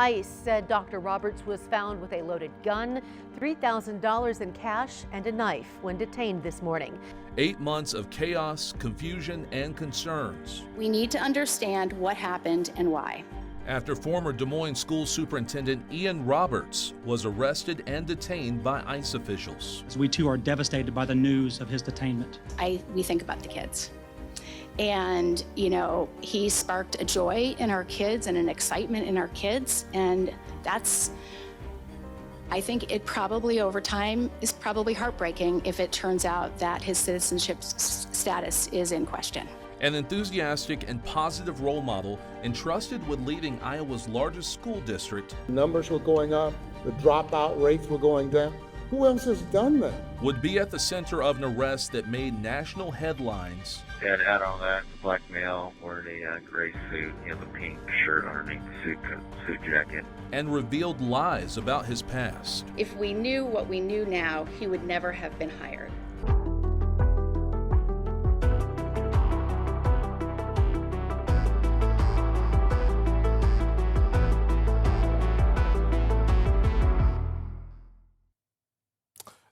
ICE said Dr. Roberts was found with a loaded gun, $3,000 in cash, and a knife when detained this morning. 8 months of chaos, confusion, and concerns. We need to understand what happened and why. After former Des Moines School Superintendent Ian Roberts was arrested and detained by ICE officials. We too are devastated by the news of his detainment. We think about the kids. And, he sparked a joy in our kids and an excitement in our kids. And I think it probably over time is probably heartbreaking if it turns out that his citizenship status is in question. An enthusiastic and positive role model entrusted with leading Iowa's largest school district. Numbers were going up, the dropout rates were going down. Who else has done that? Would be at the center of an arrest that made national headlines. Yeah, to add on that, black male wearing a gray suit, the pink shirt underneath the suit jacket. And revealed lies about his past. If we knew what we knew now, he would never have been hired.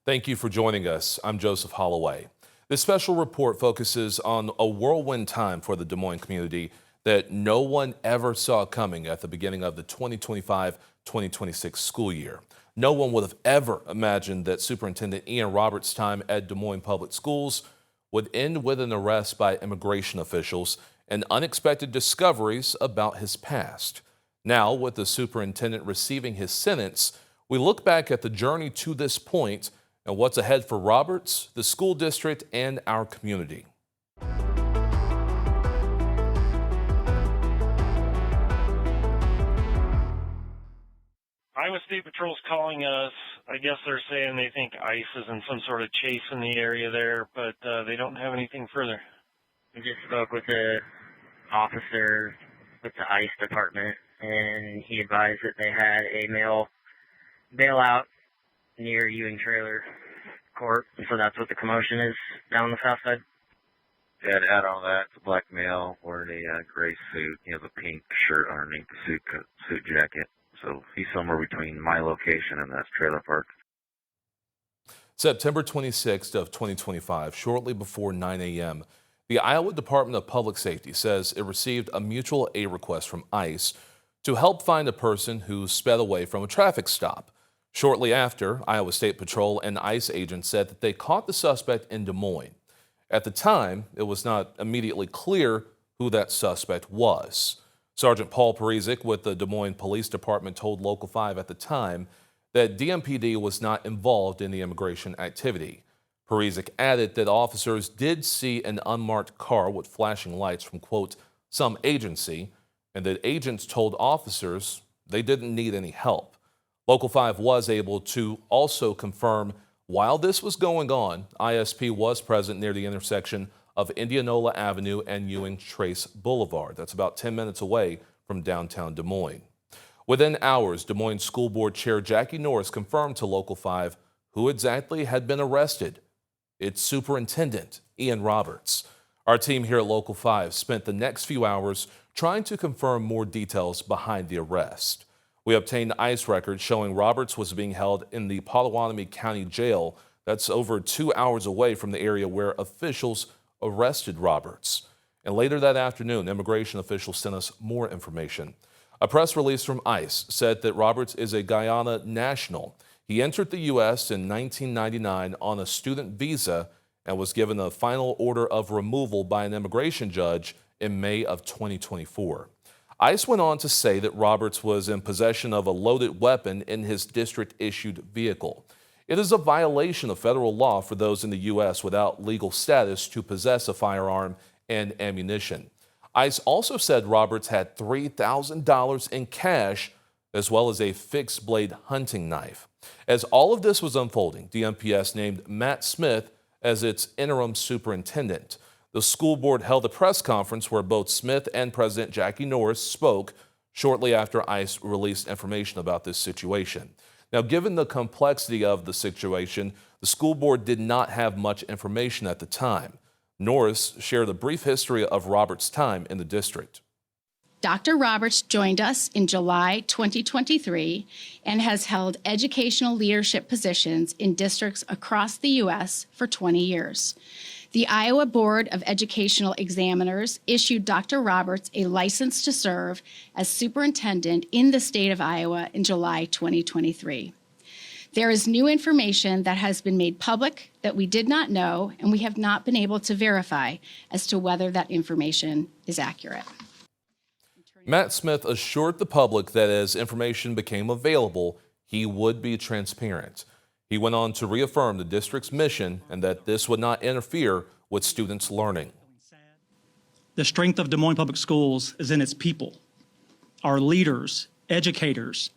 Thank you for joining us. I'm Joseph Holloway. This special report focuses on a whirlwind time for the Des Moines community that no one ever saw coming at the beginning of the 2025-2026 school year. No one would have ever imagined that Superintendent Ian Roberts' time at Des Moines Public Schools would end with an arrest by immigration officials and unexpected discoveries about his past. Now, with the superintendent receiving his sentence, we look back at the journey to this point and what's ahead for Roberts, the school district, and our community. Iowa State Patrol's calling us. I guess they're saying they think ICE is in some sort of chase in the area there, but they don't have anything further. We just spoke with the officer with the ICE department, and he advised that they had a male bailout near Ewing Trailer Court, so that's what the commotion is down on the south side. Yeah, to add on that, the black male wearing a gray suit, the pink shirt underneath the suit jacket. So he's somewhere between my location and that trailer park. September 26th of 2025, shortly before 9 a.m., the Iowa Department of Public Safety says it received a mutual aid request from ICE to help find a person who sped away from a traffic stop. Shortly after, Iowa State Patrol and ICE agents said that they caught the suspect in Des Moines. At the time, it was not immediately clear who that suspect was. Sergeant Paul Parisic with the Des Moines Police Department told Local 5 at the time that DMPD was not involved in the immigration activity. Parisic added that officers did see an unmarked car with flashing lights from, quote, some agency, and that agents told officers they didn't need any help. Local 5 was able to also confirm while this was going on, ISP was present near the intersection of Indianola Avenue and Ewing Trace Boulevard. That's about 10 minutes away from downtown Des Moines. Within hours, Des Moines School Board Chair Jackie Norris confirmed to Local 5 who exactly had been arrested. It's Superintendent Ian Roberts. Our team here at Local 5 spent the next few hours trying to confirm more details behind the arrest. We obtained ICE records showing Roberts was being held in the Potawatomi County Jail. That's over 2 hours away from the area where officials arrested Roberts. And later that afternoon, immigration officials sent us more information. A press release from ICE said that Roberts is a Guyana national. He entered the U.S. in 1999 on a student visa and was given a final order of removal by an immigration judge in May of 2024. ICE went on to say that Roberts was in possession of a loaded weapon in his district-issued vehicle. It is a violation of federal law for those in the U.S. without legal status to possess a firearm and ammunition. ICE also said Roberts had $3,000 in cash as well as a fixed-blade hunting knife. As all of this was unfolding, DMPS named Matt Smith as its interim superintendent. The school board held a press conference where both Smith and President Jackie Norris spoke shortly after ICE released information about this situation. Now, given the complexity of the situation, the school board did not have much information at the time. Norris shared a brief history of Roberts' time in the district. Dr. Roberts joined us in July 2023 and has held educational leadership positions in districts across the U.S. for 20 years. The Iowa Board of Educational Examiners issued Dr. Roberts a license to serve as superintendent in the state of Iowa in July 2023. There is new information that has been made public that we did not know, and we have not been able to verify as to whether that information is accurate. Matt Smith assured the public that as information became available, he would be transparent. He went on to reaffirm the district's mission and that this would not interfere with students' learning. The strength of Des Moines Public Schools is in its people, our leaders, educators,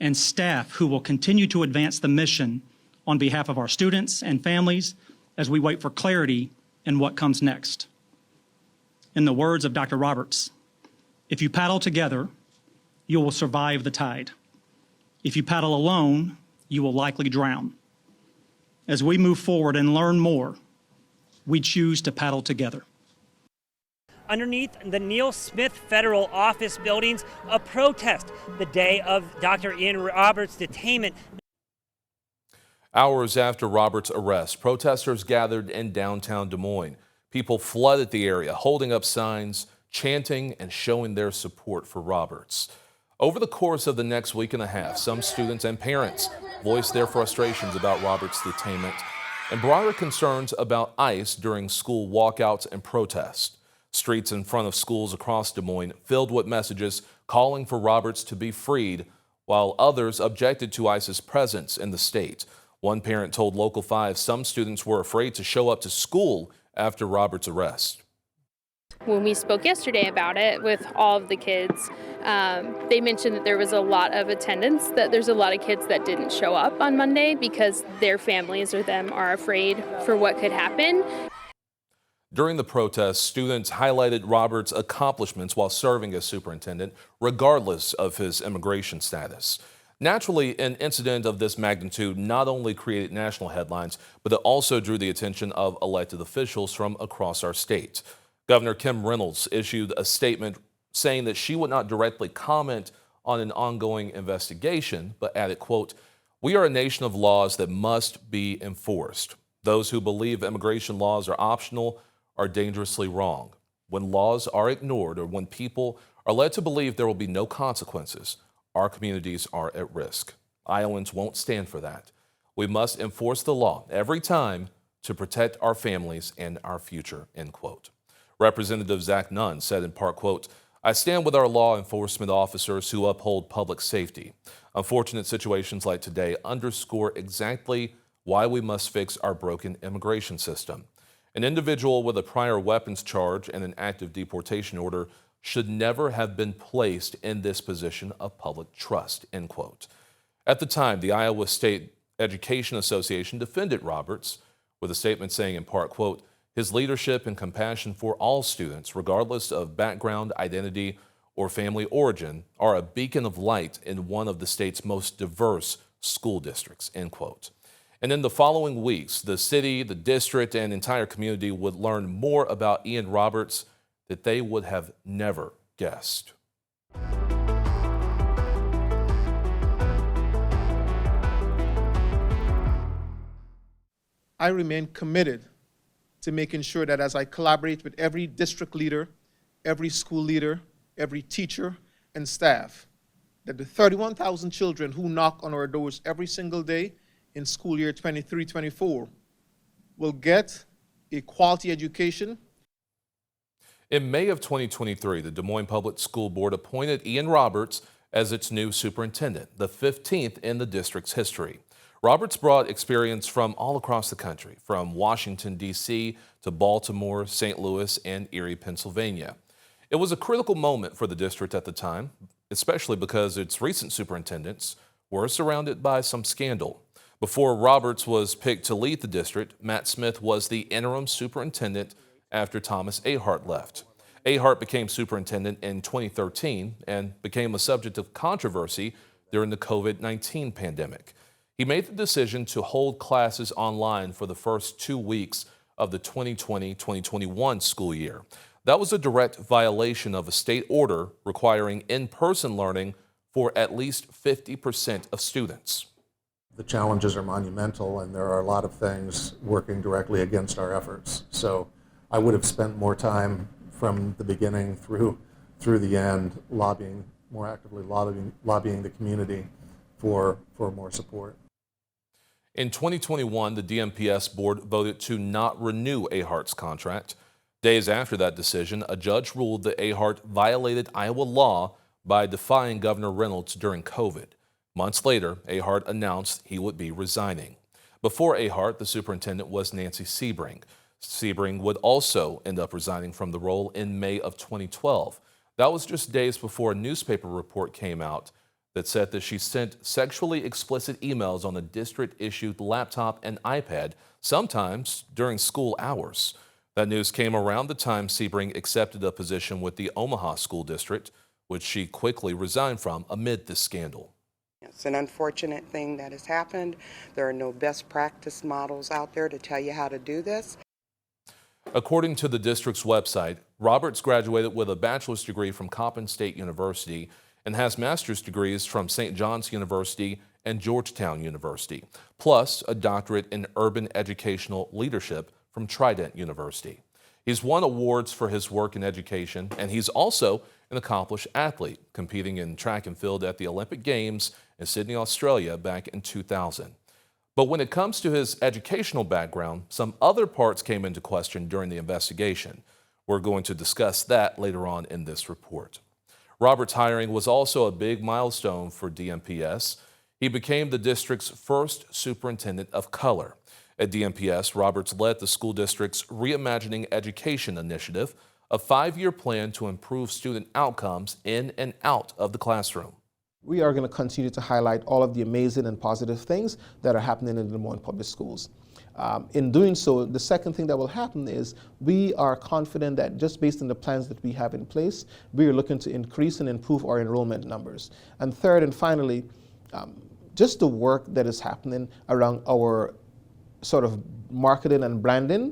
and staff who will continue to advance the mission on behalf of our students and families as we wait for clarity in what comes next. In the words of Dr. Roberts, if you paddle together, you will survive the tide. If you paddle alone, you will likely drown. As we move forward and learn more, we choose to paddle together. Underneath the Neil Smith Federal Office buildings, a protest the day of Dr. Ian Roberts' detainment. Hours after Roberts' arrest, protesters gathered in downtown Des Moines. People flooded the area, holding up signs, chanting, and showing their support for Roberts. Over the course of the next week and a half, some students and parents voiced their frustrations about Roberts' detainment and broader concerns about ICE during school walkouts and protests. Streets in front of schools across Des Moines filled with messages calling for Roberts to be freed, while others objected to ICE's presence in the state. One parent told Local 5 some students were afraid to show up to school after Roberts' arrest. When we spoke yesterday about it with all of the kids, they mentioned that there was a lot of attendance, that there's a lot of kids that didn't show up on Monday because their families or them are afraid for what could happen. During the protests, students highlighted Roberts' accomplishments while serving as superintendent, regardless of his immigration status. Naturally, an incident of this magnitude not only created national headlines, but it also drew the attention of elected officials from across our state. Governor Kim Reynolds issued a statement saying that she would not directly comment on an ongoing investigation, but added, quote, "We are a nation of laws that must be enforced. Those who believe immigration laws are optional are dangerously wrong. When laws are ignored or when people are led to believe there will be no consequences, our communities are at risk. Iowans won't stand for that. We must enforce the law every time to protect our families and our future," end quote. Representative Zach Nunn said in part, quote, "I stand with our law enforcement officers who uphold public safety. Unfortunate situations like today underscore exactly why we must fix our broken immigration system. An individual with a prior weapons charge and an active deportation order should never have been placed in this position of public trust," end quote. At the time, the Iowa State Education Association defended Roberts with a statement saying in part, quote, "His leadership and compassion for all students, regardless of background, identity, or family origin, are a beacon of light in one of the state's most diverse school districts," end quote. And in the following weeks, the city, the district, and entire community would learn more about Ian Roberts that they would have never guessed. I remain committed to making sure that as I collaborate with every district leader, every school leader, every teacher and staff, that the 31,000 children who knock on our doors every single day in school year 23-24 will get a quality education. In May of 2023, the Des Moines Public School Board appointed Ian Roberts as its new superintendent, the 15th in the district's history. Roberts brought experience from all across the country, from Washington, D.C. to Baltimore, St. Louis, and Erie, Pennsylvania. It was a critical moment for the district at the time, especially because its recent superintendents were surrounded by some scandal. Before Roberts was picked to lead the district, Matt Smith was the interim superintendent after Thomas Ahart left. Ahart became superintendent in 2013 and became a subject of controversy during the COVID-19 pandemic. He made the decision to hold classes online for the first 2 weeks of the 2020-2021 school year. That was a direct violation of a state order requiring in-person learning for at least 50% of students. The challenges are monumental, and there are a lot of things working directly against our efforts. So I would have spent more time from the beginning through the end lobbying, more actively lobbying the community for more support. In 2021, the DMPS board voted to not renew Ahart's contract. Days after that decision, a judge ruled that Ahart violated Iowa law by defying Governor Reynolds during COVID. Months later, Ahart announced he would be resigning. Before Ahart, the superintendent was Nancy Sebring. Sebring would also end up resigning from the role in May of 2012. That was just days before a newspaper report came out that said that she sent sexually explicit emails on a district-issued laptop and iPad, sometimes during school hours. That news came around the time Sebring accepted a position with the Omaha School District, which she quickly resigned from amid this scandal. It's an unfortunate thing that has happened. There are no best practice models out there to tell you how to do this. According to the district's website, Roberts graduated with a bachelor's degree from Coppin State University and has master's degrees from St. John's University and Georgetown University, plus a doctorate in urban educational leadership from Trident University. He's won awards for his work in education, and he's also an accomplished athlete, competing in track and field at the Olympic Games in Sydney, Australia back in 2000. But when it comes to his educational background, some other parts came into question during the investigation. We're going to discuss that later on in this report. Roberts' hiring was also a big milestone for DMPS. He became the district's first superintendent of color. At DMPS, Roberts led the school district's Reimagining Education initiative, a 5-year plan to improve student outcomes in and out of the classroom. We are going to continue to highlight all of the amazing and positive things that are happening in the Des Moines Public Schools. In doing so, the second thing that will happen is we are confident that just based on the plans that we have in place, we are looking to increase and improve our enrollment numbers. And third and finally, just the work that is happening around our sort of marketing and branding.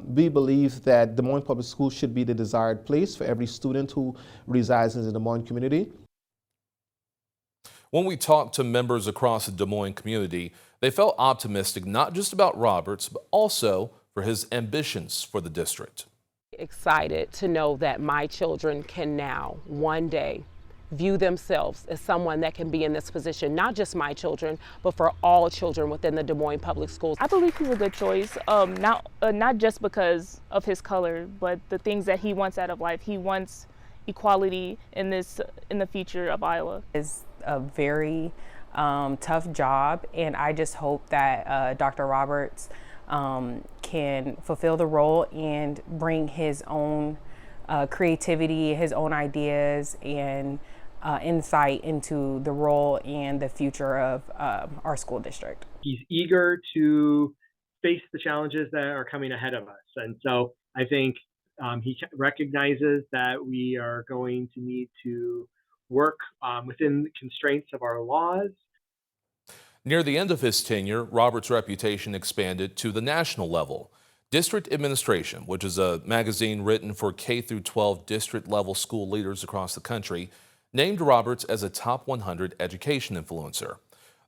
We believe that Des Moines Public Schools should be the desired place for every student who resides in the Des Moines community. When we talked to members across the Des Moines community, they felt optimistic not just about Roberts, but also for his ambitions for the district. Excited to know that my children can now, one day, view themselves as someone that can be in this position, not just my children, but for all children within the Des Moines Public Schools. I believe he's a good choice, not just because of his color, but the things that he wants out of life. He wants equality in the future of Iowa. It's a very tough job, and I just hope that Dr. Roberts can fulfill the role and bring his own creativity, his own ideas, and insight into the role and the future of our school district. He's eager to face the challenges that are coming ahead of us. And so I think he recognizes that we are going to need to work within the constraints of our laws. Near the end of his tenure, Roberts' reputation expanded to the national level. District Administration, which is a magazine written for K-12 district-level school leaders across the country, named Roberts as a top 100 education influencer.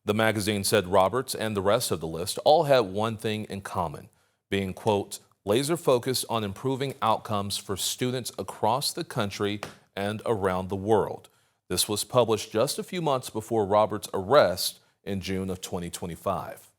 The magazine said Roberts and the rest of the list all had one thing in common, being, quote, laser-focused on improving outcomes for students across the country and around the world. This was published just a few months before Roberts' arrest in June of 2025.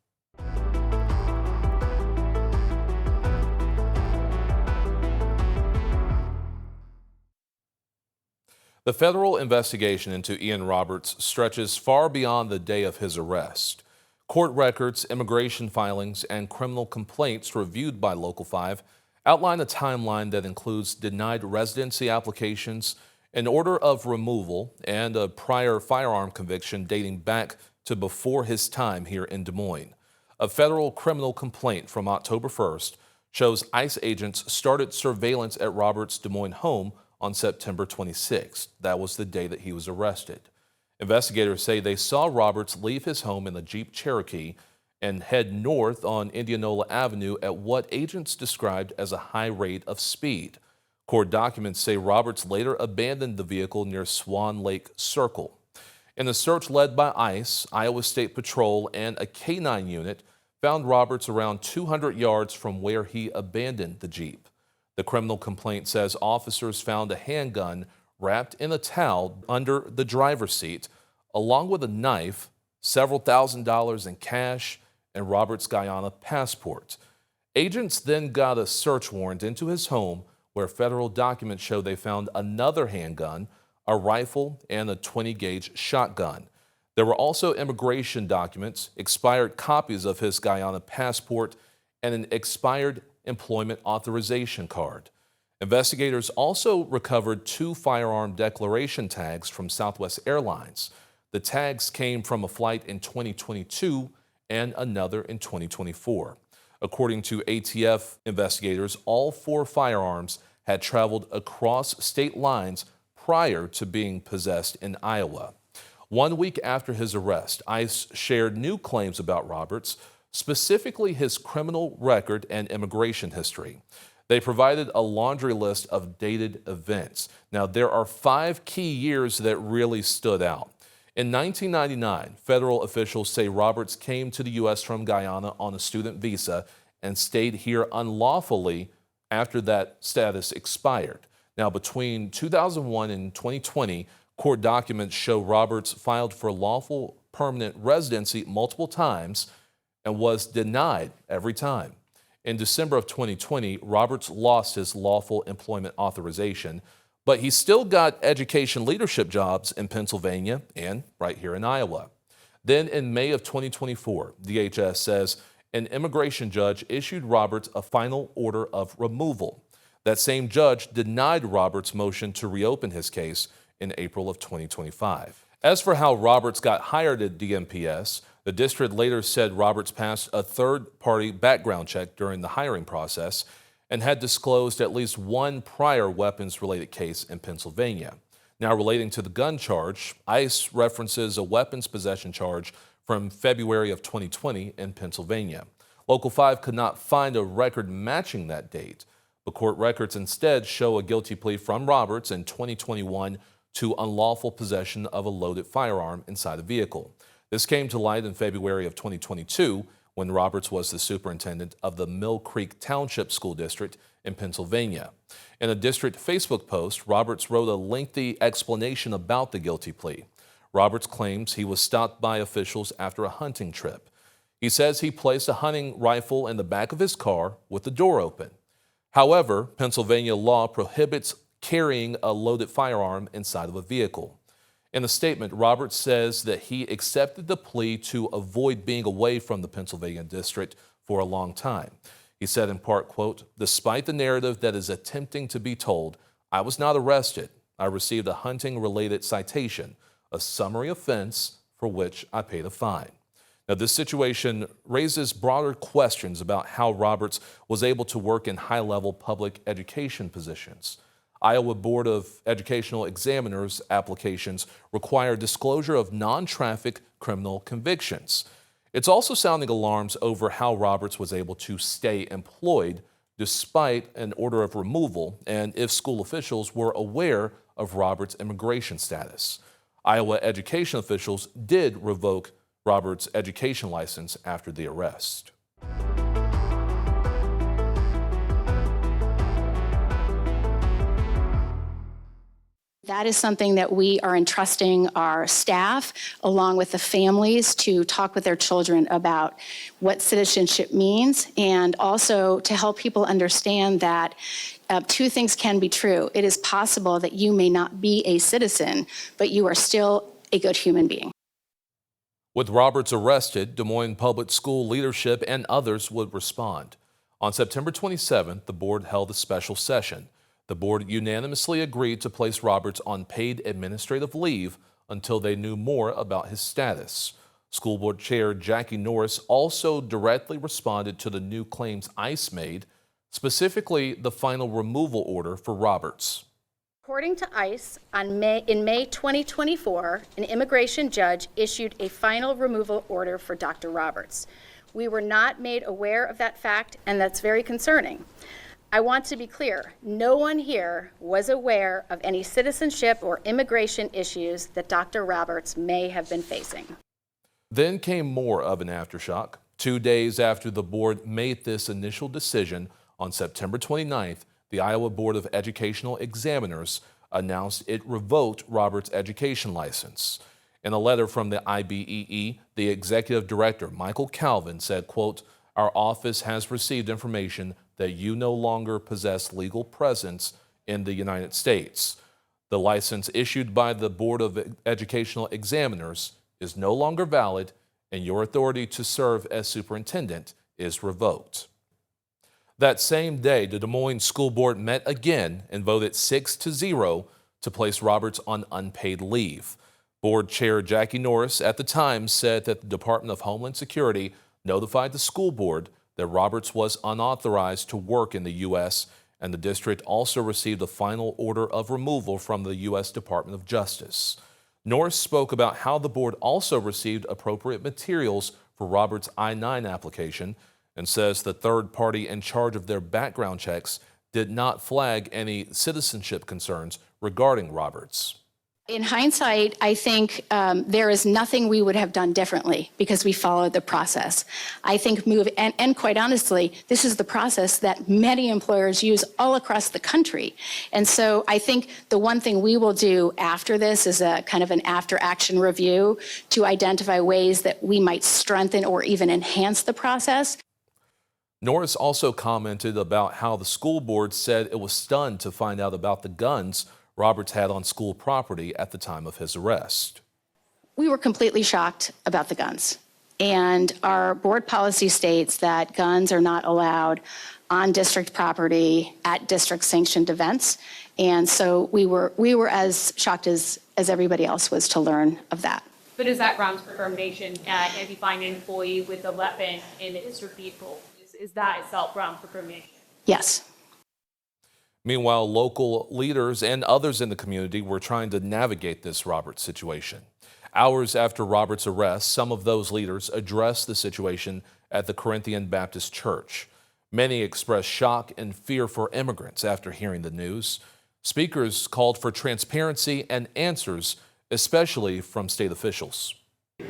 The federal investigation into Ian Roberts stretches far beyond the day of his arrest. Court records, immigration filings, and criminal complaints reviewed by Local 5 outline a timeline that includes denied residency applications, an order of removal, and a prior firearm conviction dating back to before his time here in Des Moines. A federal criminal complaint from October 1st shows ICE agents started surveillance at Roberts' Des Moines home on September 26th. That was the day that he was arrested. Investigators say they saw Roberts leave his home in a Jeep Cherokee and head north on Indianola Avenue at what agents described as a high rate of speed. Court documents say Roberts later abandoned the vehicle near Swan Lake Circle. In a search led by ICE, Iowa State Patrol, and a K-9 unit found Roberts around 200 yards from where he abandoned the Jeep. The criminal complaint says officers found a handgun wrapped in a towel under the driver's seat, along with a knife, several $1,000s in cash, and Roberts' Guyana passport. Agents then got a search warrant into his home, where federal documents show they found another handgun, a rifle, and a 20-gauge shotgun. There were also immigration documents, expired copies of his Guyana passport, and an expired employment authorization card. Investigators also recovered 2 firearm declaration tags from Southwest Airlines. The tags came from a flight in 2022 and another in 2024. According to ATF investigators, all 4 firearms had traveled across state lines prior to being possessed in Iowa. 1 week after his arrest, ICE shared new claims about Roberts, specifically his criminal record and immigration history. They provided a laundry list of dated events. Now, there are 5 key years that really stood out. In 1999, federal officials say Roberts came to the U.S. from Guyana on a student visa and stayed here unlawfully after that status expired. Now, between 2001 and 2020, court documents show Roberts filed for lawful permanent residency multiple times and was denied every time. In December of 2020, Roberts lost his lawful employment authorization, but he still got education leadership jobs in Pennsylvania and right here in Iowa. Then in May of 2024, DHS says an immigration judge issued Roberts a final order of removal. That same judge denied Roberts' motion to reopen his case in April of 2025. As for how Roberts got hired at DMPS, the district later said Roberts passed a third-party background check during the hiring process and had disclosed at least 1 prior weapons-related case in Pennsylvania. Now, relating to the gun charge, ICE references a weapons possession charge from February of 2020 in Pennsylvania. Local 5 could not find a record matching that date, but court records instead show a guilty plea from Roberts in 2021 to unlawful possession of a loaded firearm inside a vehicle. This came to light in February of 2022 when Roberts was the superintendent of the Mill Creek Township School District in Pennsylvania. In a district Facebook post, Roberts wrote a lengthy explanation about the guilty plea. Roberts claims he was stopped by officials after a hunting trip. He says he placed a hunting rifle in the back of his car with the door open. However, Pennsylvania law prohibits carrying a loaded firearm inside of a vehicle. In a statement, Roberts says that he accepted the plea to avoid being away from the Pennsylvania district for a long time. He said in part, quote, "Despite the narrative that is attempting to be told, I was not arrested. I received a hunting-related citation, a summary offense for which I paid a fine." Now, this situation raises broader questions about how Roberts was able to work in high-level public education positions. Iowa Board of Educational Examiners applications require disclosure of non-traffic criminal convictions. It's also sounding alarms over how Roberts was able to stay employed despite an order of removal and if school officials were aware of Roberts' immigration status. Iowa education officials did revoke Roberts' education license after the arrest. That is something that we are entrusting our staff, along with the families, to talk with their children about what citizenship means, and also to help people understand that 2 things can be true. It is possible that you may not be a citizen, but you are still a good human being. With Roberts arrested, Des Moines Public School leadership and others would respond. On September 27th, the board held a special session. The board unanimously agreed to place Roberts on paid administrative leave until they knew more about his status. School Board Chair Jackie Norris also directly responded to the new claims ICE made, specifically the final removal order for Roberts. According to ICE, in May 2024, an immigration judge issued a final removal order for Dr. Roberts. We were not made aware of that fact, and that's very concerning. I want to be clear, no one here was aware of any citizenship or immigration issues that Dr. Roberts may have been facing. Then came more of an aftershock. 2 days after the board made this initial decision, on September 29th, the Iowa Board of Educational Examiners announced it revoked Roberts' education license. In a letter from the IBEE, the executive director, Michael Calvin, said, quote, "Our office has received information that you no longer possess legal presence in the United States. The license issued by the Board of Educational Examiners is no longer valid, and your authority to serve as superintendent is revoked." That same day, the Des Moines School Board met again and voted 6-0 to place Roberts on unpaid leave. Board Chair Jackie Norris at the time said that the Department of Homeland Security notified the school board that Roberts was unauthorized to work in the U.S., and the district also received a final order of removal from the U.S. Department of Justice. Norris spoke about how the board also received appropriate materials for Roberts' I-9 application and says the third party in charge of their background checks did not flag any citizenship concerns regarding Roberts. In hindsight, I think there is nothing we would have done differently because we followed the process. I think and quite honestly, this is the process that many employers use all across the country. And so I think the one thing we will do after this is a kind of an after-action review to identify ways that we might strengthen or even enhance the process. Norris also commented about how the school board said it was stunned to find out about the guns Roberts had on school property at the time of his arrest. We were completely shocked about the guns. And our board policy states that guns are not allowed on district property at district sanctioned events. And so we were as shocked as everybody else was to learn of that. But is that grounds for termination? If you find an employee with a weapon in the district vehicle, is that itself grounds for termination? Yes. Meanwhile, local leaders and others in the community were trying to navigate this Roberts situation. Hours after Roberts' arrest, some of those leaders addressed the situation at the Corinthian Baptist Church. Many expressed shock and fear for immigrants after hearing the news. Speakers called for transparency and answers, especially from state officials.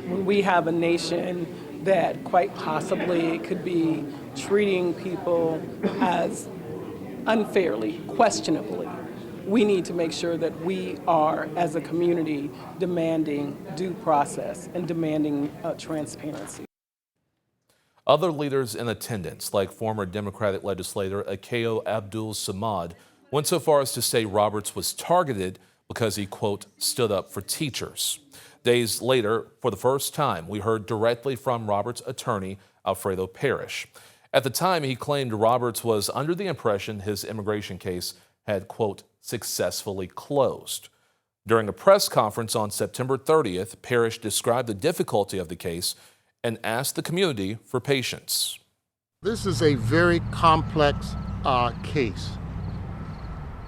We have a nation that quite possibly could be treating people as unfairly, questionably. We need to make sure that we are, as a community, demanding due process and demanding transparency. Other leaders in attendance, like former Democratic legislator Akeo Abdul Samad, went so far as to say Roberts was targeted because he, quote, stood up for teachers. Days later, for the first time, we heard directly from Roberts' attorney, Alfredo Parrish. At the time, he claimed Roberts was under the impression his immigration case had, quote, successfully closed. During a press conference on September 30th, Parrish described the difficulty of the case and asked the community for patience. This is a very complex case.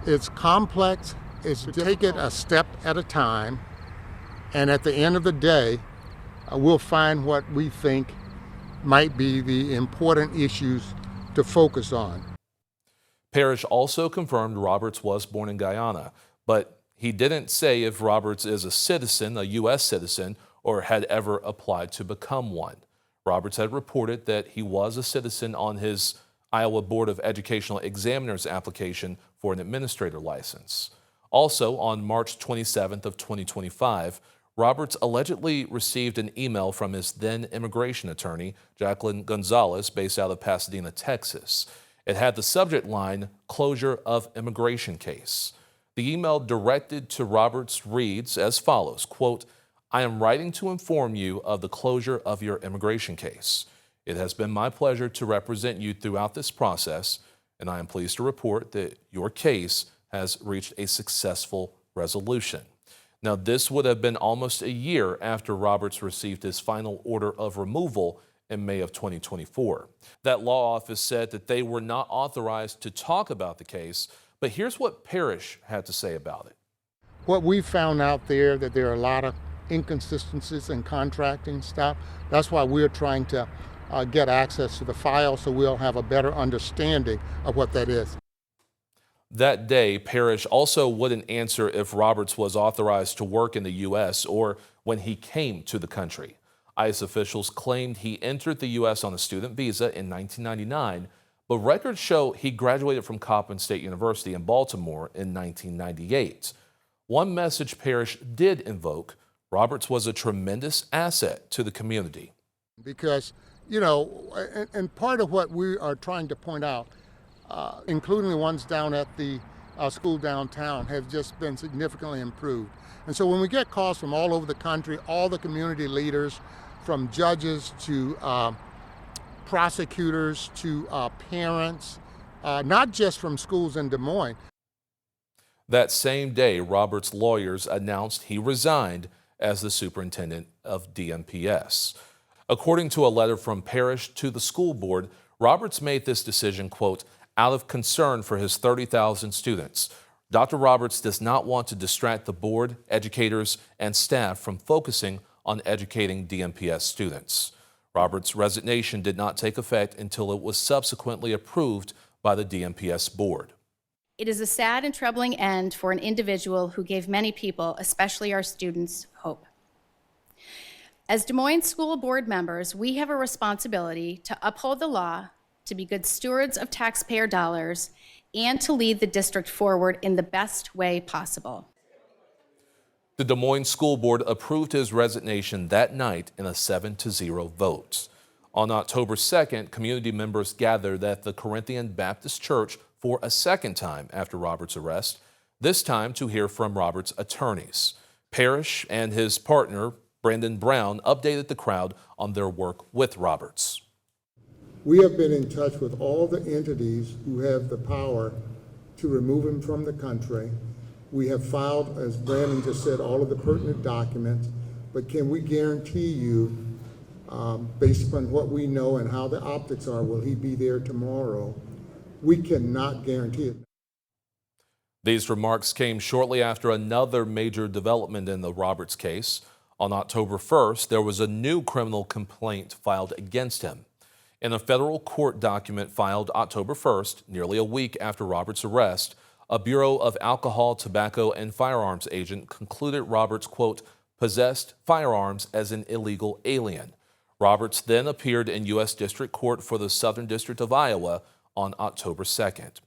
It's complex. It's to take it a step at a time. And at the end of the day, we'll find what we think might be the important issues to focus on. Parrish also confirmed Roberts was born in Guyana, but he didn't say if Roberts is a citizen, a U.S. citizen, or had ever applied to become one. Roberts had reported that he was a citizen on his Iowa Board of Educational Examiners application for an administrator license. Also, on March 27th of 2025, Roberts allegedly received an email from his then immigration attorney, Jacqueline Gonzalez, based out of Pasadena, Texas. It had the subject line, "Closure of Immigration Case." The email directed to Roberts reads as follows, quote, "I am writing to inform you of the closure of your immigration case. It has been my pleasure to represent you throughout this process, and I am pleased to report that your case has reached a successful resolution." Now, this would have been almost a year after Roberts received his final order of removal in May of 2024. That law office said that they were not authorized to talk about the case, but here's what Parrish had to say about it. What we found out there, that there are a lot of inconsistencies in contracting stuff. That's why we're trying to get access to the file so we'll have a better understanding of what that is. That day, Parrish also wouldn't answer if Roberts was authorized to work in the U.S. or when he came to the country. ICE officials claimed he entered the U.S. on a student visa in 1999, but records show he graduated from Coppin State University in Baltimore in 1998. One message Parrish did invoke: Roberts was a tremendous asset to the community. Because, you know, and part of what we are trying to point out, including the ones down at the school downtown, have just been significantly improved. And so when we get calls from all over the country, all the community leaders, from judges to prosecutors to parents, not just from schools in Des Moines. That same day, Roberts' lawyers announced he resigned as the superintendent of DMPS. According to a letter from Parrish to the school board, Roberts made this decision, quote, out of concern for his 30,000 students. Dr. Roberts does not want to distract the board, educators, and staff from focusing on educating DMPS students. Roberts' resignation did not take effect until it was subsequently approved by the DMPS board. It is a sad and troubling end for an individual who gave many people, especially our students, hope. As Des Moines School Board members, we have a responsibility to uphold the law, to be good stewards of taxpayer dollars, and to lead the district forward in the best way possible. The Des Moines School Board approved his resignation that night in a 7-0 vote. On October 2nd, community members gathered at the Corinthian Baptist Church for a second time after Roberts' arrest, this time to hear from Roberts' attorneys. Parrish and his partner, Brandon Brown, updated the crowd on their work with Roberts. We have been in touch with all the entities who have the power to remove him from the country. We have filed, as Brandon just said, all of the pertinent documents, but can we guarantee you, based upon what we know and how the optics are, will he be there tomorrow? We cannot guarantee it. These remarks came shortly after another major development in the Roberts case. On October 1st, there was a new criminal complaint filed against him. In a federal court document filed October 1st, nearly a week after Roberts' arrest, a Bureau of Alcohol, Tobacco, and Firearms agent concluded Roberts, quote, possessed firearms as an illegal alien. Roberts then appeared in U.S. District Court for the Southern District of Iowa on October 2nd.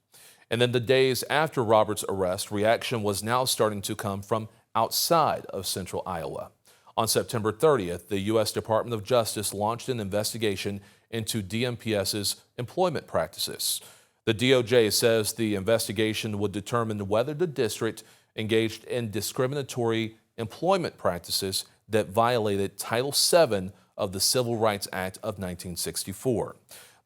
And then the days after Roberts' arrest, reaction was now starting to come from outside of central Iowa. On September 30th, the U.S. Department of Justice launched an investigation into DMPS's employment practices. The DOJ says the investigation would determine whether the district engaged in discriminatory employment practices that violated Title VII of the Civil Rights Act of 1964.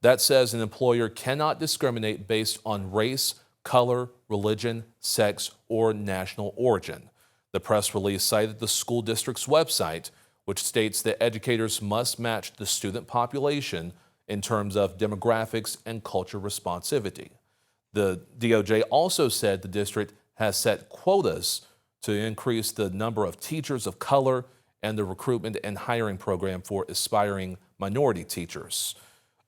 That says an employer cannot discriminate based on race, color, religion, sex, or national origin. The press release cited the school district's website, which states that educators must match the student population in terms of demographics and culture responsivity. The DOJ also said the district has set quotas to increase the number of teachers of color and the recruitment and hiring program for aspiring minority teachers.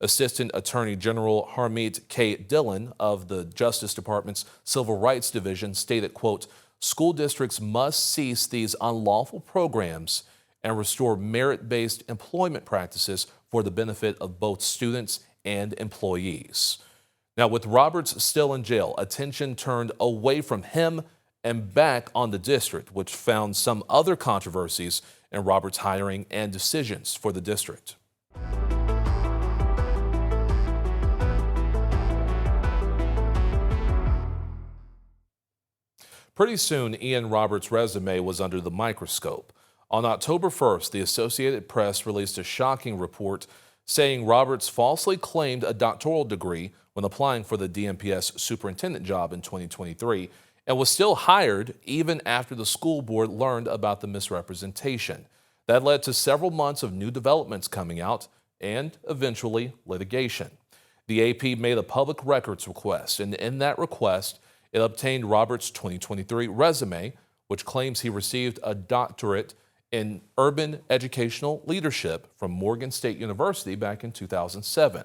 Assistant Attorney General Harmeet K. Dillon of the Justice Department's Civil Rights Division stated, quote, school districts must cease these unlawful programs and restore merit-based employment practices for the benefit of both students and employees. Now, with Roberts still in jail, attention turned away from him and back on the district, which found some other controversies in Roberts' hiring and decisions for the district. Pretty soon, Ian Roberts' resume was under the microscope. On October 1st, the Associated Press released a shocking report saying Roberts falsely claimed a doctoral degree when applying for the DMPS superintendent job in 2023 and was still hired even after the school board learned about the misrepresentation. That led to several months of new developments coming out and eventually litigation. The AP made a public records request, and in that request, it obtained Roberts' 2023 resume, which claims he received a doctorate in urban educational leadership from Morgan State University back in 2007.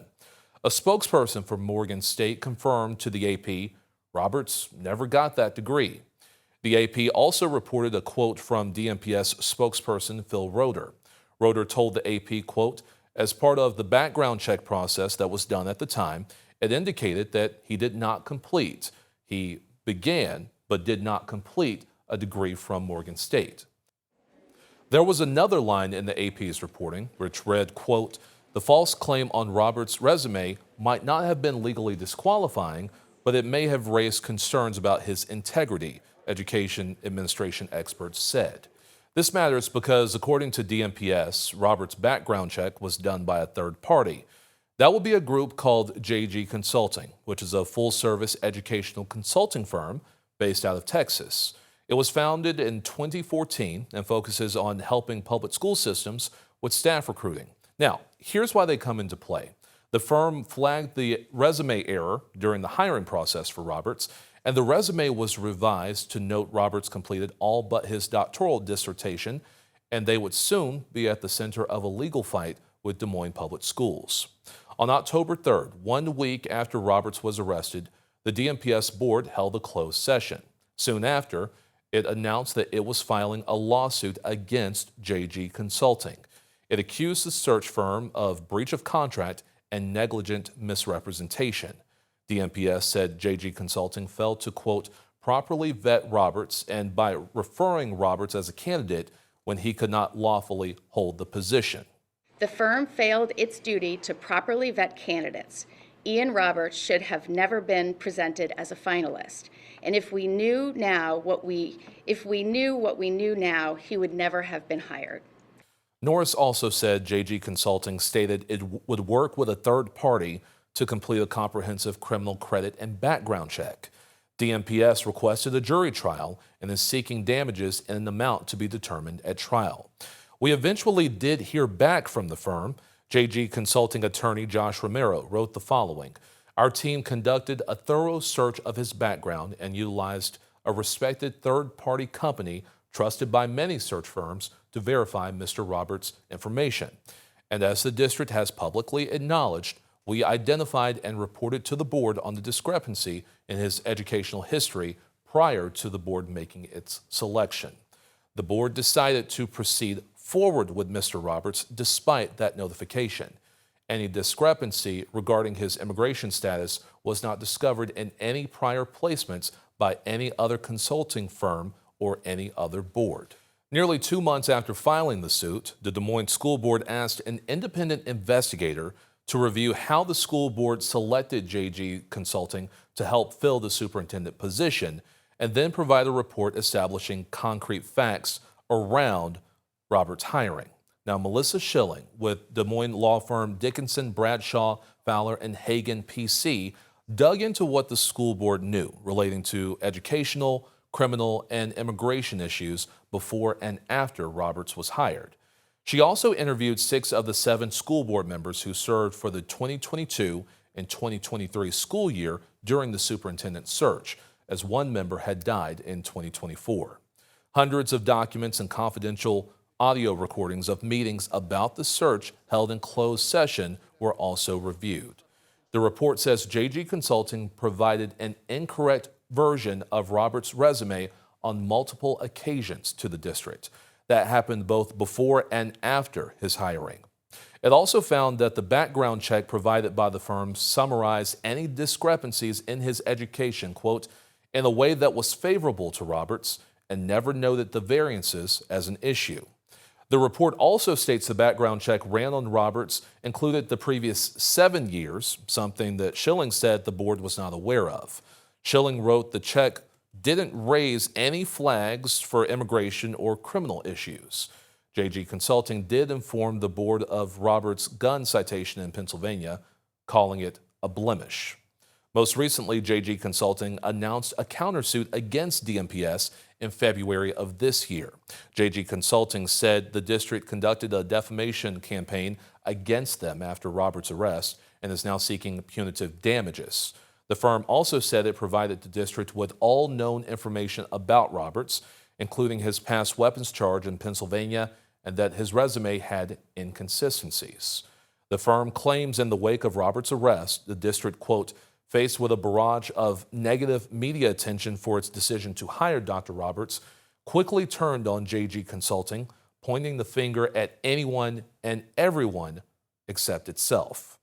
A spokesperson for Morgan State confirmed to the AP Roberts never got that degree. The AP also reported a quote from DMPS spokesperson Phil Roeder. Roeder told the AP, quote, as part of the background check process that was done at the time, it indicated that he did not complete. He began but did not complete a degree from Morgan State. There was another line in the AP's reporting which read, quote, the false claim on Roberts' resume might not have been legally disqualifying, but it may have raised concerns about his integrity, Education Administration experts said. This matters because, according to DMPS, Roberts' background check was done by a third party. That will be a group called JG Consulting, which is a full-service educational consulting firm based out of Texas. It was founded in 2014 and focuses on helping public school systems with staff recruiting. Now, here's why they come into play. The firm flagged the resume error during the hiring process for Roberts, and the resume was revised to note Roberts completed all but his doctoral dissertation, and they would soon be at the center of a legal fight with Des Moines Public Schools. On October 3rd, 1 week after Roberts was arrested, the DMPS board held a closed session. Soon after, it announced that it was filing a lawsuit against JG Consulting. It accused the search firm of breach of contract and negligent misrepresentation. DMPS said JG Consulting failed to, quote, properly vet Roberts and by referring Roberts as a candidate when he could not lawfully hold the position. The firm failed its duty to properly vet candidates. Ian Roberts should have never been presented as a finalist. And if we knew what we knew now, he would never have been hired. Norris also said JG Consulting stated it would work with a third party to complete a comprehensive criminal credit and background check. DMPS requested a jury trial and is seeking damages in an amount to be determined at trial. We eventually did hear back from the firm. JG Consulting attorney Josh Romero wrote the following. Our team conducted a thorough search of his background and utilized a respected third-party company trusted by many search firms to verify Mr. Roberts' information. And as the district has publicly acknowledged, we identified and reported to the board on the discrepancy in his educational history prior to the board making its selection. The board decided to proceed forward with Mr. Roberts despite that notification. Any discrepancy regarding his immigration status was not discovered in any prior placements by any other consulting firm or any other board. Nearly 2 months after filing the suit, the Des Moines School Board asked an independent investigator to review how the school board selected JG Consulting to help fill the superintendent position, and then provide a report establishing concrete facts around Roberts' hiring. Now, Melissa Schilling with Des Moines law firm Dickinson, Bradshaw, Fowler, and Hagen PC dug into what the school board knew relating to educational, criminal, and immigration issues before and after Roberts was hired. She also interviewed 6 of the 7 school board members who served for the 2022 and 2023 school year during the superintendent search, as one member had died in 2024. Hundreds of documents and confidential audio recordings of meetings about the search held in closed session were also reviewed. The report says JG Consulting provided an incorrect version of Roberts' resume on multiple occasions to the district. That happened both before and after his hiring. It also found that the background check provided by the firm summarized any discrepancies in his education, quote, in a way that was favorable to Roberts and never noted the variances as an issue. The report also states the background check ran on Roberts included the previous 7 years, something that Schilling said the board was not aware of. Schilling wrote the check didn't raise any flags for immigration or criminal issues. JG Consulting did inform the board of Roberts' gun citation in Pennsylvania, calling it a blemish. Most recently, JG Consulting announced a countersuit against DMPS in February of this year. JG Consulting said the district conducted a defamation campaign against them after Roberts' arrest and is now seeking punitive damages. The firm also said it provided the district with all known information about Roberts, including his past weapons charge in Pennsylvania, and that his resume had inconsistencies. The firm claims in the wake of Roberts' arrest, the district, quote, Faced with a barrage of negative media attention for its decision to hire Dr. Roberts, quickly turned on JG Consulting, pointing the finger at anyone and everyone except itself.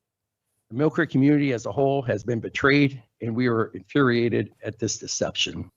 The Mill Creek community as a whole has been betrayed, and we are infuriated at this deception.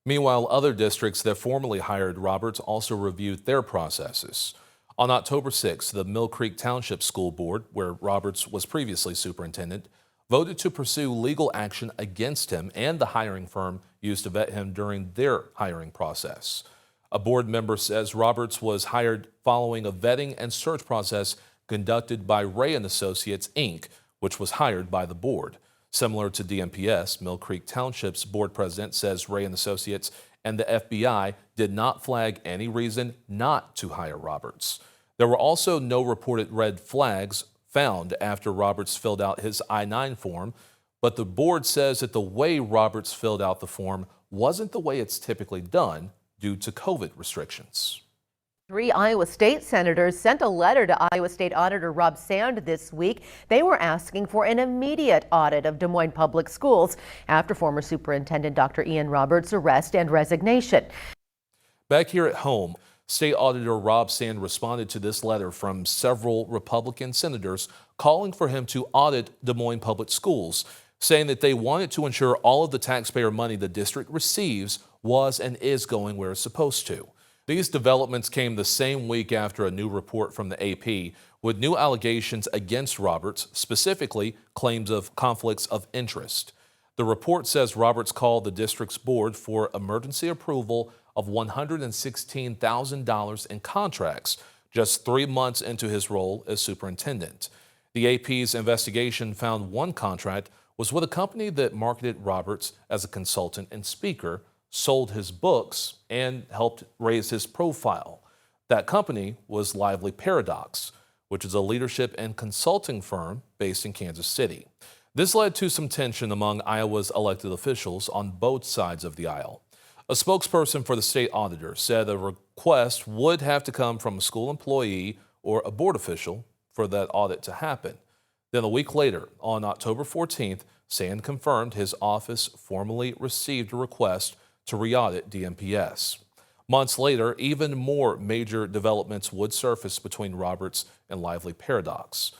Meanwhile, other districts that formerly hired Roberts also reviewed their processes. On October 6, the Mill Creek Township School Board, where Roberts was previously superintendent, voted to pursue legal action against him and the hiring firm used to vet him during their hiring process. A board member says Roberts was hired following a vetting and search process conducted by Ray & Associates, Inc., which was hired by the board. Similar to DMPS, Mill Creek Township's board president says Ray & Associates and the FBI did not flag any reason not to hire Roberts. There were also no reported red flags found after Roberts filled out his I-9 form, but the board says that the way Roberts filled out the form wasn't the way it's typically done due to COVID restrictions. 3 Iowa State senators sent a letter to Iowa State Auditor Rob Sand this week. They were asking for an immediate audit of Des Moines Public Schools after former Superintendent Dr. Ian Roberts' arrest and resignation. Back here at home, State Auditor Rob Sand responded to this letter from several Republican senators calling for him to audit Des Moines Public Schools, saying that they wanted to ensure all of the taxpayer money the district receives was and is going where it's supposed to. These developments came the same week after a new report from the AP with new allegations against Roberts, specifically claims of conflicts of interest. The report says Roberts called the district's board for emergency approval of $116,000 in contracts just 3 months into his role as superintendent. The AP's investigation found one contract was with a company that marketed Roberts as a consultant and speaker, sold his books, and helped raise his profile. That company was Lively Paradox, which is a leadership and consulting firm based in Kansas City. This led to some tension among Iowa's elected officials on both sides of the aisle. A spokesperson for the state auditor said a request would have to come from a school employee or a board official for that audit to happen. Then a week later, on October 14th, Sand confirmed his office formally received a request to re-audit DMPS. Months later, even more major developments would surface between Roberts and Lively Paradox.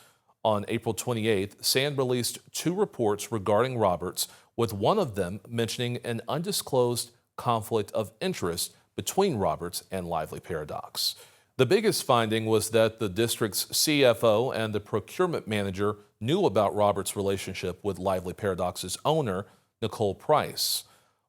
On April 28th, Sand released 2 reports regarding Roberts, with one of them mentioning an undisclosed conflict of interest between Roberts and Lively Paradox. The biggest finding was that the district's CFO and the procurement manager knew about Roberts' relationship with Lively Paradox's owner, Nicole Price.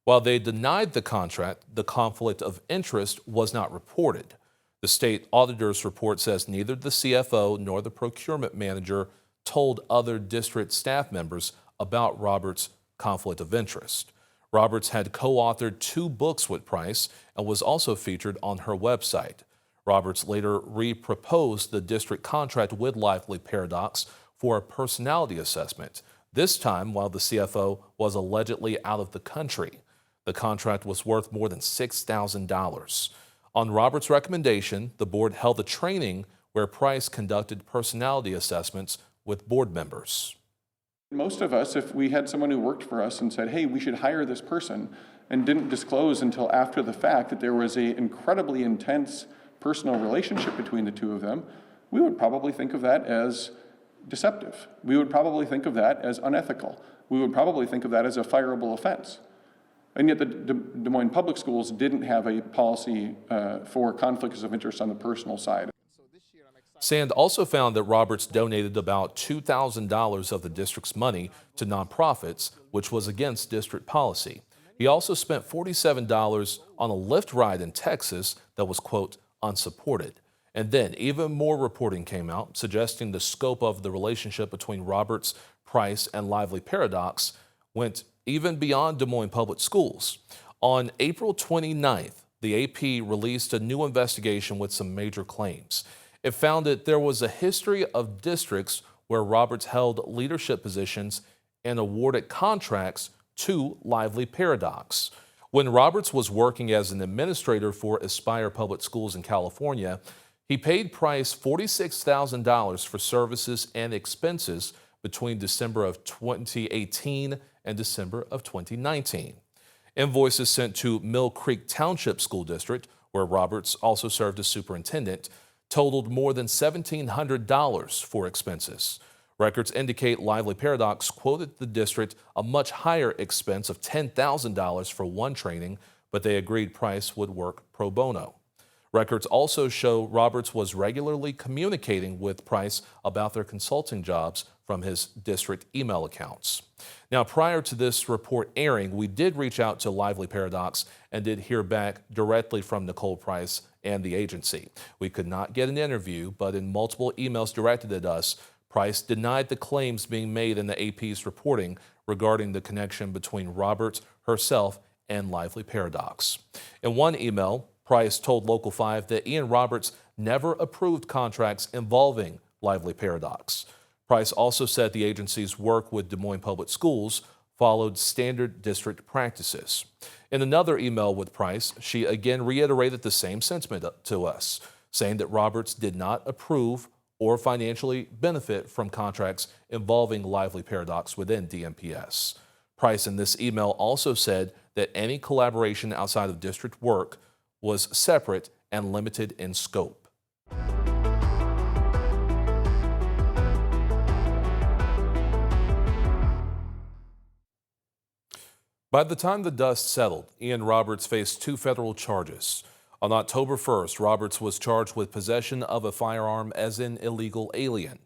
While they denied the contract, the conflict of interest was not reported. The state auditor's report says neither the CFO nor the procurement manager told other district staff members about Roberts' conflict of interest. Roberts had co-authored 2 books with Price and was also featured on her website. Roberts later re-proposed the district contract with Lively Paradox for a personality assessment, this time while the CFO was allegedly out of the country. The contract was worth more than $6,000. On Roberts' recommendation, the board held a training where Price conducted personality assessments with board members. Most of us, if we had someone who worked for us and said, hey, we should hire this person, and didn't disclose until after the fact that there was an incredibly intense personal relationship between the two of them, we would probably think of that as deceptive. We would probably think of that as unethical. We would probably think of that as a fireable offense. And yet the Des Moines Public Schools didn't have a policy for conflicts of interest on the personal side. Sand also found that Roberts donated about $2,000 of the district's money to nonprofits, which was against district policy. He also spent $47 on a Lyft ride in Texas that was, quote, unsupported. And then even more reporting came out suggesting the scope of the relationship between Roberts, Price, and Lively Paradox went even beyond Des Moines Public Schools. On April 29th, the AP released a new investigation with some major claims. It found that there was a history of districts where Roberts held leadership positions and awarded contracts to Lively Paradox. When Roberts was working as an administrator for Aspire Public Schools in California, he paid Price $46,000 for services and expenses between December of 2018 and December of 2019. Invoices sent to Mill Creek Township School District, where Roberts also served as superintendent, totaled more than $1,700 for expenses. Records indicate Lively Paradox quoted the district a much higher expense of $10,000 for one training, but they agreed Price would work pro bono. Records also show Roberts was regularly communicating with Price about their consulting jobs from his district email accounts. Now, prior to this report airing, we did reach out to Lively Paradox and did hear back directly from Nicole Price and the agency. We could not get an interview, but in multiple emails directed at us, Price denied the claims being made in the AP's reporting regarding the connection between Roberts, herself, and Lively Paradox. In one email, Price told Local 5 that Ian Roberts never approved contracts involving Lively Paradox. Price also said the agency's work with Des Moines Public Schools followed standard district practices. In another email with Price, she again reiterated the same sentiment to us, saying that Roberts did not approve or financially benefit from contracts involving Lively Paradox within DMPS. Price in this email also said that any collaboration outside of district work was separate and limited in scope. By the time the dust settled, Ian Roberts faced 2 federal charges. On October 1st, Roberts was charged with possession of a firearm as an illegal alien.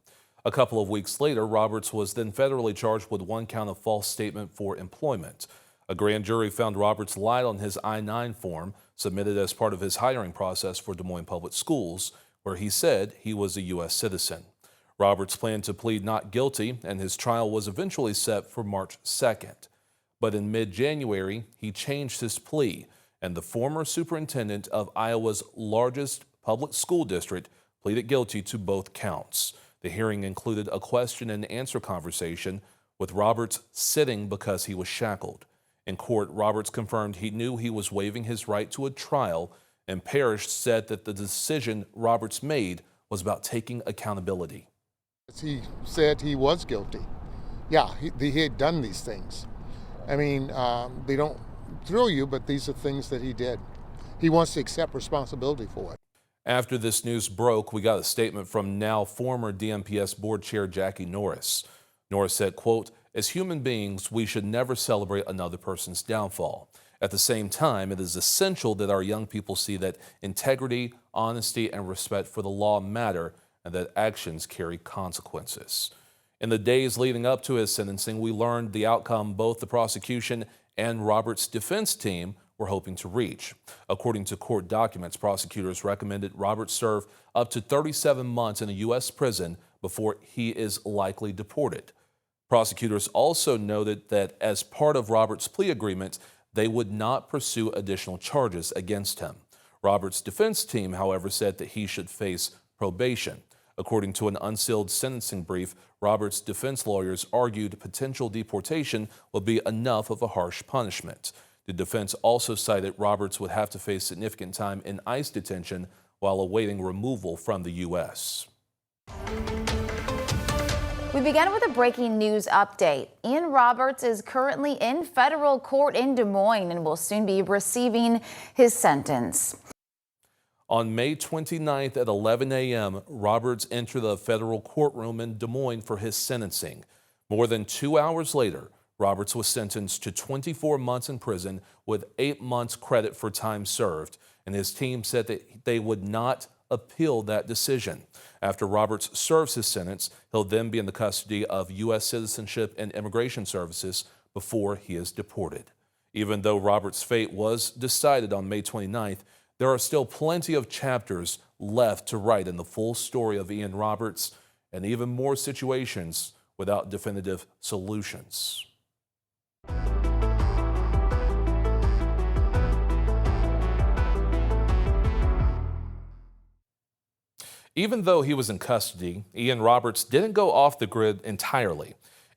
A couple of weeks later, Roberts was then federally charged with 1 count of false statement for employment. A grand jury found Roberts lied on his I-9 form submitted as part of his hiring process for Des Moines Public Schools, where he said he was a U.S. citizen. Roberts planned to plead not guilty, and his trial was eventually set for March 2nd. But in mid-January, he changed his plea, and the former superintendent of Iowa's largest public school district pleaded guilty to both counts. The hearing included a question and answer conversation with Roberts sitting because he was shackled. In court, Roberts confirmed he knew he was waiving his right to a trial, and Parrish said that the decision Roberts made was about taking accountability. He said he was guilty. Yeah, he had done these things. I mean, they don't thrill you, but these are things that he did. He wants to accept responsibility for it. After this news broke, we got a statement from now former DMPS board chair Jackie Norris. Norris said, quote, "As human beings, we should never celebrate another person's downfall. At the same time, it is essential that our young people see that integrity, honesty, and respect for the law matter, and that actions carry consequences." In the days leading up to his sentencing, we learned the outcome both the prosecution and Roberts' defense team were hoping to reach. According to court documents, prosecutors recommended Roberts serve up to 37 months in a U.S. prison before he is likely deported. Prosecutors also noted that as part of Roberts' plea agreement, they would not pursue additional charges against him. Roberts' defense team, however, said that he should face probation. According to an unsealed sentencing brief, Roberts' defense lawyers argued potential deportation would be enough of a harsh punishment. The defense also cited Roberts would have to face significant time in ICE detention while awaiting removal from the U.S. We begin with a breaking news update. Ian Roberts is currently in federal court in Des Moines and will soon be receiving his sentence. On May 29th at 11 a.m., Roberts entered the federal courtroom in Des Moines for his sentencing. More than 2 hours later, Roberts was sentenced to 24 months in prison with 8 months credit for time served, and his team said that they would not appeal that decision. After Roberts serves his sentence, he'll then be in the custody of U.S. Citizenship and Immigration Services before he is deported. Even though Roberts' fate was decided on May 29th, there are still plenty of chapters left to write in the full story of Ian Roberts, and even more situations without definitive solutions. Even though he was in custody, Ian Roberts didn't go off the grid entirely.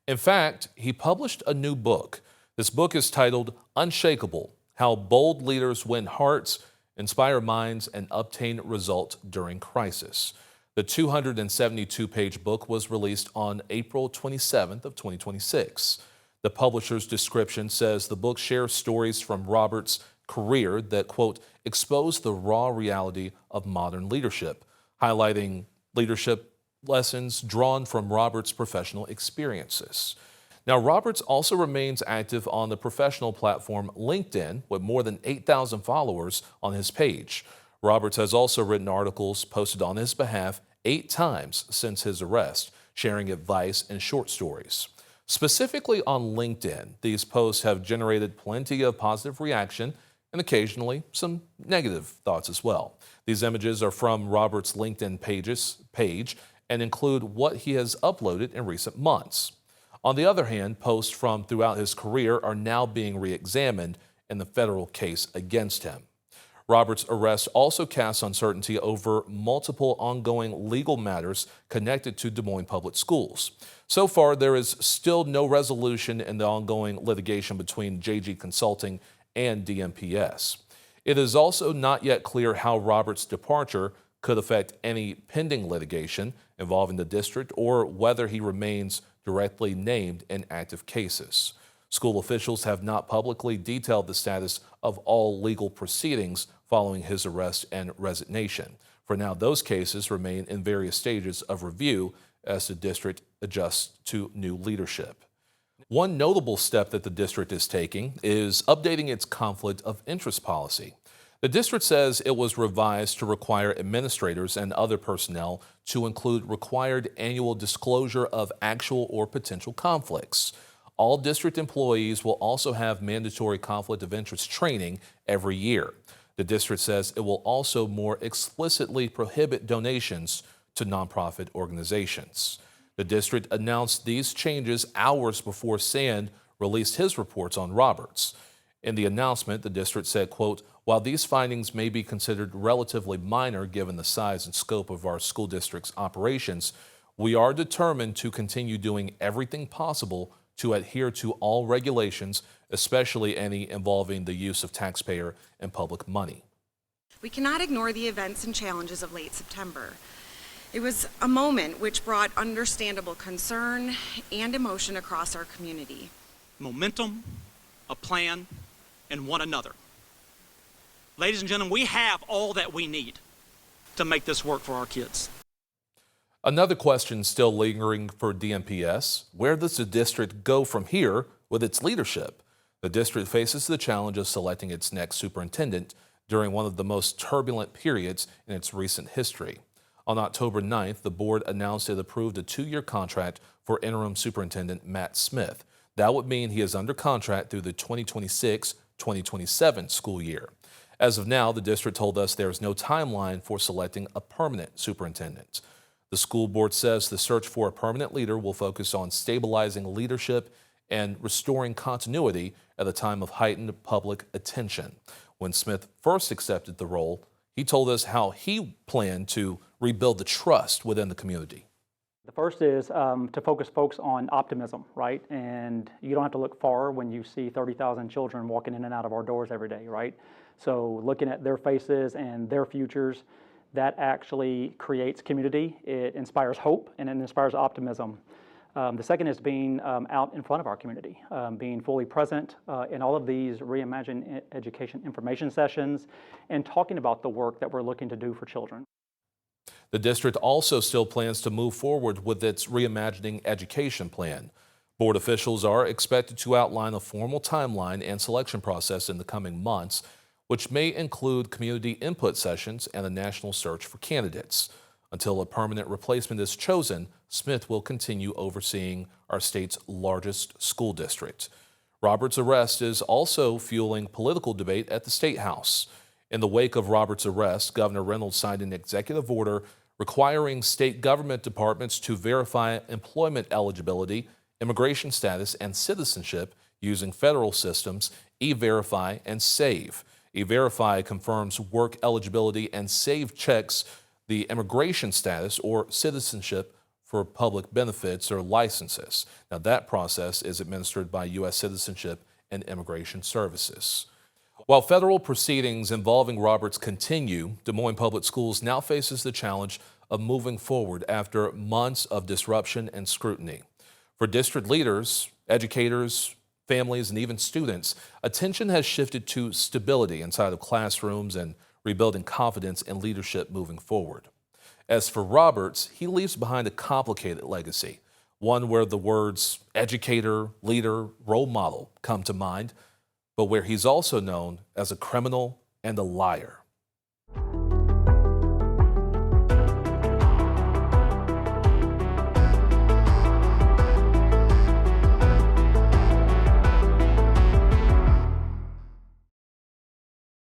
In fact, he published a new book. This book is titled Unshakable: How Bold Leaders Win Hearts, Inspire Minds, and Obtain Results During Crisis. The 272-page book was released on April 27th of 2026. The publisher's description says the book shares stories from Roberts' career that, quote, expose the raw reality of modern leadership, highlighting leadership lessons drawn from Roberts' professional experiences. Now, Roberts also remains active on the professional platform LinkedIn with more than 8,000 followers on his page. Roberts has also written articles posted on his behalf 8 times since his arrest, sharing advice and short stories. Specifically on LinkedIn, these posts have generated plenty of positive reaction and occasionally some negative thoughts as well. These images are from Roberts' LinkedIn page and include what he has uploaded in recent months. On the other hand, posts from throughout his career are now being re-examined in the federal case against him. Roberts' arrest also casts uncertainty over multiple ongoing legal matters connected to Des Moines Public Schools. So far, there is still no resolution in the ongoing litigation between JG Consulting and DMPS. It is also not yet clear how Roberts' departure could affect any pending litigation involving the district or whether he remains directly named in active cases. School officials have not publicly detailed the status of all legal proceedings following his arrest and resignation. For now, those cases remain in various stages of review as the district adjusts to new leadership. One notable step that the district is taking is updating its conflict of interest policy. The district says it was revised to require administrators and other personnel to include required annual disclosure of actual or potential conflicts. All district employees will also have mandatory conflict of interest training every year. The district says it will also more explicitly prohibit donations to nonprofit organizations. The district announced these changes hours before Sand released his reports on Roberts. In the announcement, the district said, quote, while these findings may be considered relatively minor given the size and scope of our school district's operations, we are determined to continue doing everything possible to adhere to all regulations, especially any involving the use of taxpayer and public money. We cannot ignore the events and challenges of late September. It was a moment which brought understandable concern and emotion across our community. Momentum, a plan, and one another. Ladies and gentlemen, we have all that we need to make this work for our kids. Another question still lingering for DMPS: where does the district go from here with its leadership? The district faces the challenge of selecting its next superintendent during one of the most turbulent periods in its recent history. On October 9th, the board announced it approved a 2-year contract for interim superintendent Matt Smith. That would mean he is under contract through the 2026-2027 school year. As of now, the district told us there is no timeline for selecting a permanent superintendent. The school board says the search for a permanent leader will focus on stabilizing leadership and restoring continuity at a time of heightened public attention. When Smith first accepted the role, he told us how he planned to rebuild the trust within the community. The first is to focus folks on optimism, right? And you don't have to look far when you see 30,000 children walking in and out of our doors every day, right? So looking at their faces and their futures, that actually creates community. It inspires hope and it inspires optimism. The second is being out in front of our community, being fully present in all of these Reimagine Education information sessions and talking about the work that we're looking to do for children. The district also still plans to move forward with its Reimagining Education plan. Board officials are expected to outline a formal timeline and selection process in the coming months, which may include community input sessions and a national search for candidates. Until a permanent replacement is chosen, Smith will continue overseeing our state's largest school district. Roberts' arrest is also fueling political debate at the State House. In the wake of Roberts' arrest, Governor Reynolds signed an executive order requiring state government departments to verify employment eligibility, immigration status, and citizenship using federal systems E-Verify and SAVE. E-Verify confirms work eligibility and SAVE checks the immigration status or citizenship for public benefits or licenses. Now, that process is administered by U.S. Citizenship and Immigration Services. While federal proceedings involving Roberts continue, Des Moines Public Schools now faces the challenge of moving forward after months of disruption and scrutiny. For district leaders, educators, families, and even students, attention has shifted to stability inside of classrooms and rebuilding confidence in leadership moving forward. As for Roberts, he leaves behind a complicated legacy, one where the words educator, leader, role model come to mind, but where he's also known as a criminal and a liar.